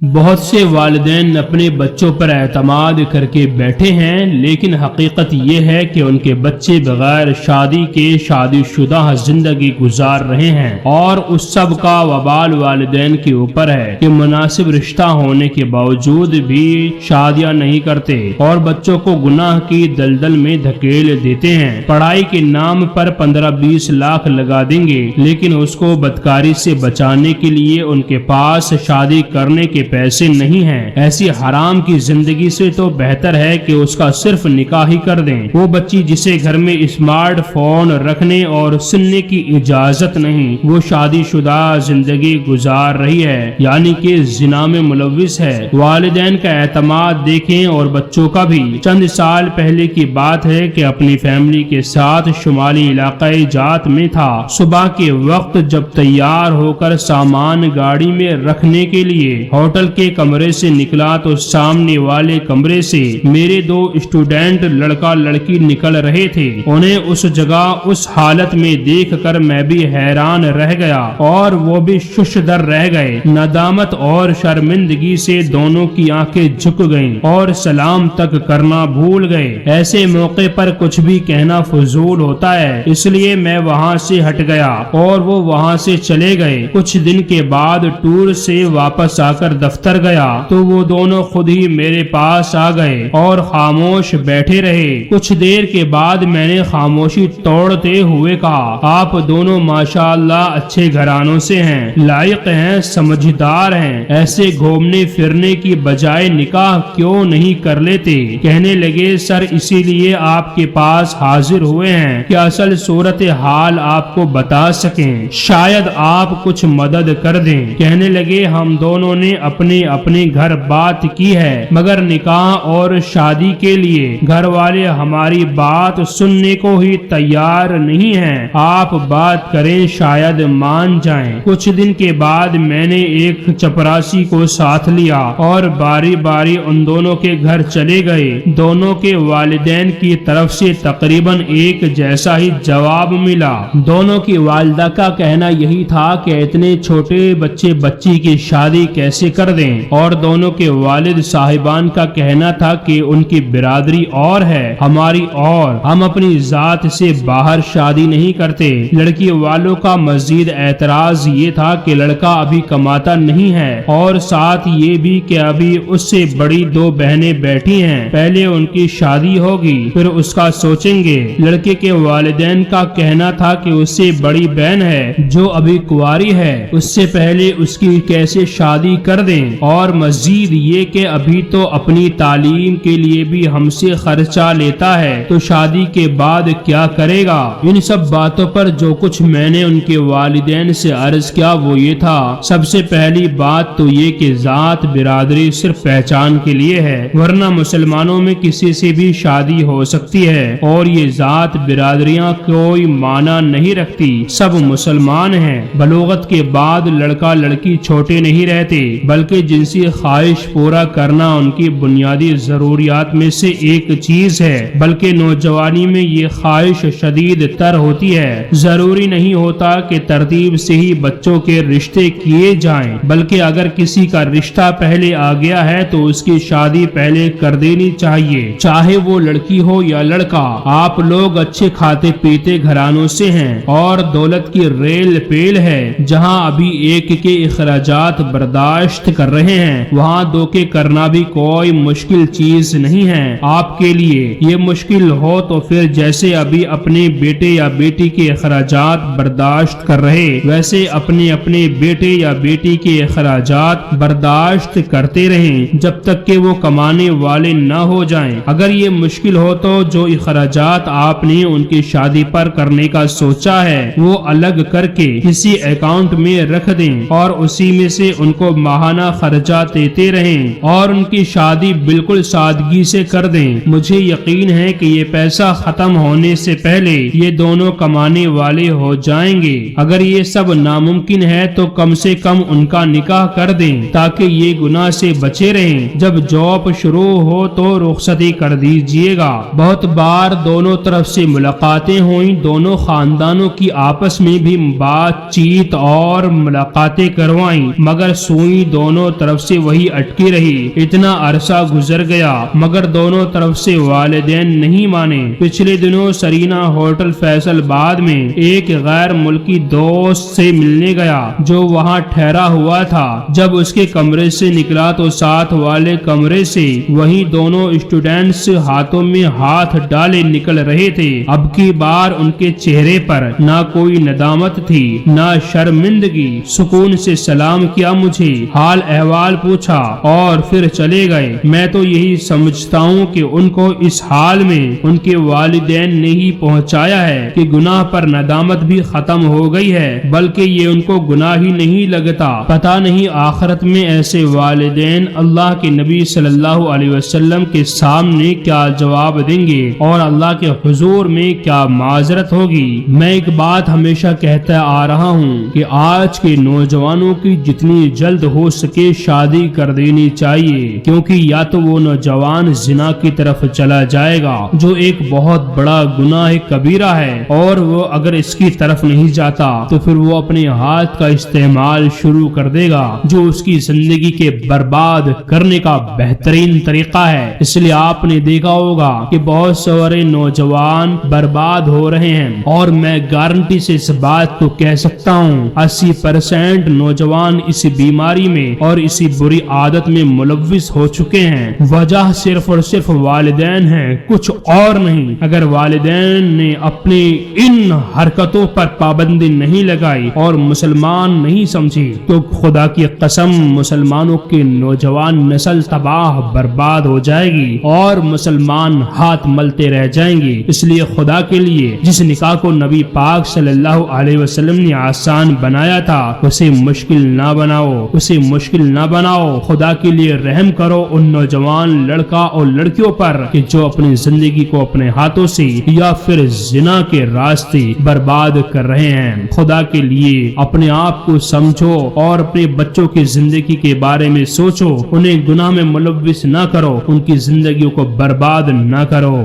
بہت سے والدین اپنے بچوں پر اعتماد کر کے بیٹھے ہیں، لیکن حقیقت یہ ہے کہ ان کے بچے بغیر شادی کے شادی شدہ زندگی گزار رہے ہیں، اور اس سب کا وبال والدین کے اوپر ہے کہ مناسب رشتہ ہونے کے باوجود بھی شادیاں نہیں کرتے اور بچوں کو گناہ کی دلدل میں دھکیل دیتے ہیں۔ پڑھائی کے نام پر 15-20 لاکھ لگا دیں گے، لیکن اس کو بدکاری سے بچانے کے لیے ان کے پاس شادی کرنے کے پیسے نہیں ہیں۔ ایسی حرام کی زندگی سے تو بہتر ہے کہ اس کا صرف نکاح ہی کر دیں۔ وہ بچی جسے گھر میں اسمارٹ فون رکھنے اور سننے کی اجازت نہیں، وہ شادی شدہ زندگی گزار رہی ہے، یعنی کہ زنا میں ملوث ہے۔ والدین کا اعتماد دیکھیں اور بچوں کا بھی۔ چند سال پہلے کی بات ہے کہ اپنی فیملی کے ساتھ شمالی علاقہ جات میں تھا۔ صبح کے وقت جب تیار ہو کر سامان گاڑی میں رکھنے کے لیے ہوٹل کے کمرے سے نکلا تو سامنے والے کمرے سے میرے 2 اسٹوڈنٹ لڑکا لڑکی نکل رہے تھے۔ انہیں اس جگہ اس حالت میں دیکھ کر میں بھی حیران رہ گیا اور وہ بھی شش در رہ گئے۔ ندامت اور شرمندگی سے دونوں کی آنکھیں جھک گئیں اور سلام تک کرنا بھول گئے۔ ایسے موقع پر کچھ بھی کہنا فضول ہوتا ہے، اس لیے میں وہاں سے ہٹ گیا اور وہ وہاں سے چلے گئے۔ کچھ دن کے بعد ٹور سے واپس آ کر دفتر گیا تو وہ دونوں خود ہی میرے پاس آ گئے اور خاموش بیٹھے رہے۔ کچھ دیر کے بعد میں نے خاموشی توڑتے ہوئے کہا، آپ دونوں ماشاءاللہ اچھے گھرانوں سے ہیں، لائق ہیں، سمجھدار ہیں، ایسے گھومنے پھرنے کی بجائے نکاح کیوں نہیں کر لیتے؟ کہنے لگے، سر اسی لیے آپ کے پاس حاضر ہوئے ہیں کہ اصل صورتحال آپ کو بتا سکیں، شاید آپ کچھ مدد کر دیں۔ کہنے لگے، ہم دونوں نے اپنے گھر بات کی ہے، مگر نکاح اور شادی کے لیے گھر والے ہماری بات سننے کو ہی تیار نہیں ہیں۔ آپ بات کریں، شاید مان جائیں۔ کچھ دن کے بعد میں نے ایک چپراسی کو ساتھ لیا اور باری باری ان دونوں کے گھر چلے گئے۔ دونوں کے والدین کی طرف سے تقریباً ایک جیسا ہی جواب ملا۔ دونوں کی والدہ کا کہنا یہی تھا کہ اتنے چھوٹے بچی کی شادی کیسے کر دیں، اور دونوں کے والد صاحبان کا کہنا تھا کہ ان کی برادری اور ہے، ہماری اور، ہم اپنی ذات سے باہر شادی نہیں کرتے۔ لڑکی والوں کا مزید اعتراض یہ تھا کہ لڑکا ابھی کماتا نہیں ہے، اور ساتھ یہ بھی کہ ابھی اس سے بڑی 2 بہنیں بیٹھی ہیں، پہلے ان کی شادی ہوگی پھر اس کا سوچیں گے۔ لڑکے کے والدین کا کہنا تھا کہ اس سے بڑی بہن ہے جو ابھی کنواری ہے، اس سے پہلے اس کی کیسے شادی کر دیں، اور مزید یہ کہ ابھی تو اپنی تعلیم کے لیے بھی ہم سے خرچہ لیتا ہے تو شادی کے بعد کیا کرے گا۔ ان سب باتوں پر جو کچھ میں نے ان کے والدین سے عرض کیا وہ یہ تھا، سب سے پہلی بات تو یہ کہ ذات برادری صرف پہچان کے لیے ہے، ورنہ مسلمانوں میں کسی سے بھی شادی ہو سکتی ہے، اور یہ ذات برادریاں کوئی معنی نہیں رکھتی، سب مسلمان ہیں۔ بلوغت کے بعد لڑکا لڑکی چھوٹے نہیں رہتے، بلکہ جنسی خواہش پورا کرنا ان کی بنیادی ضروریات میں سے ایک چیز ہے، بلکہ نوجوانی میں یہ خواہش شدید تر ہوتی ہے۔ ضروری نہیں ہوتا کہ ترتیب سے ہی بچوں کے رشتے کیے جائیں، بلکہ اگر کسی کا رشتہ پہلے آ گیا ہے تو اس کی شادی پہلے کر دینی چاہیے، چاہے وہ لڑکی ہو یا لڑکا۔ آپ لوگ اچھے کھاتے پیتے گھرانوں سے ہیں اور دولت کی ریل پیل ہے، جہاں ابھی ایک کے اخراجات برداشت کر رہے ہیں، وہاں 2 کے کرنا بھی کوئی مشکل چیز نہیں ہے۔ آپ کے لیے یہ مشکل ہو تو پھر جیسے ابھی اپنے بیٹے یا بیٹی کے اخراجات برداشت کر رہے، ویسے اپنے بیٹے یا بیٹی کے اخراجات برداشت کرتے رہیں جب تک کہ وہ کمانے والے نہ ہو جائیں۔ اگر یہ مشکل ہو تو جو اخراجات آپ نے ان کی شادی پر کرنے کا سوچا ہے وہ الگ کر کے کسی اکاؤنٹ میں رکھ دیں اور اسی میں سے ان کو ماہانہ خرچات دیتے رہیں اور ان کی شادی بالکل سادگی سے کر دیں۔ مجھے یقین ہے کہ یہ پیسہ ختم ہونے سے پہلے یہ دونوں کمانے والے ہو جائیں گے۔ اگر یہ سب ناممکن ہے تو کم سے کم ان کا نکاح کر دیں تاکہ یہ گناہ سے بچے رہیں۔ جب جاب شروع ہو تو رخصتی کر دیجیے گا۔ بہت بار دونوں طرف سے ملاقاتیں ہوئیں، دونوں خاندانوں کی آپس میں بھی بات چیت اور ملاقاتیں کروائیں، مگر سوئی دونوں دونوں طرف سے وہی اٹکی رہی۔ اتنا عرصہ گزر گیا مگر دونوں طرف سے والدین نہیں مانے۔ پچھلے دنوں سرینا ہوٹل فیصل آباد میں ایک غیر ملکی دوست سے ملنے گیا جو وہاں ٹھہرا ہوا تھا۔ جب اس کے کمرے سے نکلا تو ساتھ والے کمرے سے وہی دونوں اسٹوڈنٹس ہاتھوں میں ہاتھ ڈالے نکل رہے تھے۔ اب کی بار ان کے چہرے پر نہ کوئی ندامت تھی نہ شرمندگی۔ سکون سے سلام کیا، مجھے حال احوال پوچھا اور پھر چلے گئے۔ میں تو یہی سمجھتا ہوں کہ ان کو اس حال میں ان کے والدین نے ہی پہنچایا ہے کہ گناہ پر ندامت بھی ختم ہو گئی ہے، بلکہ یہ ان کو گناہ ہی نہیں لگتا۔ پتہ نہیں آخرت میں ایسے والدین اللہ کے نبی صلی اللہ علیہ وسلم کے سامنے کیا جواب دیں گے اور اللہ کے حضور میں کیا معذرت ہوگی۔ میں ایک بات ہمیشہ کہتا آ رہا ہوں کہ آج کے نوجوانوں کی جتنی جلد ہو سکے شادی کر دینی چاہیے، کیونکہ یا تو وہ نوجوان زنا کی طرف چلا جائے گا جو ایک بہت بڑا گناہ کبیرہ ہے، اور وہ اگر اس کی طرف نہیں جاتا تو پھر وہ اپنے ہاتھ کا استعمال شروع کر دے گا جو اس کی زندگی کے برباد کرنے کا بہترین طریقہ ہے۔ اس لیے آپ نے دیکھا ہوگا کہ بہت سارے نوجوان برباد ہو رہے ہیں، اور میں گارنٹی سے اس بات کو کہہ سکتا ہوں 80% نوجوان اس بیماری میں اور اسی بری عادت میں ملوث ہو چکے ہیں۔ وجہ صرف اور صرف والدین ہیں، کچھ اور نہیں۔ اگر والدین نے اپنی ان حرکتوں پر پابندی نہیں لگائی اور مسلمان نہیں سمجھی تو خدا کی قسم مسلمانوں کی نوجوان نسل تباہ برباد ہو جائے گی اور مسلمان ہاتھ ملتے رہ جائیں گے۔ اس لیے خدا کے لیے جس نکاح کو نبی پاک صلی اللہ علیہ وسلم نے آسان بنایا تھا اسے مشکل نہ بناؤ، اسے مشکل نہ بناؤ۔ خدا کے لیے رحم کرو ان نوجوان لڑکا اور لڑکیوں پر کہ جو اپنی زندگی کو اپنے ہاتھوں سے یا پھر زنا کے راستے برباد کر رہے ہیں۔ خدا کے لیے اپنے آپ کو سمجھو اور اپنے بچوں کی زندگی کے بارے میں سوچو، انہیں گناہ میں ملوث نہ کرو، ان کی زندگیوں کو برباد نہ کرو۔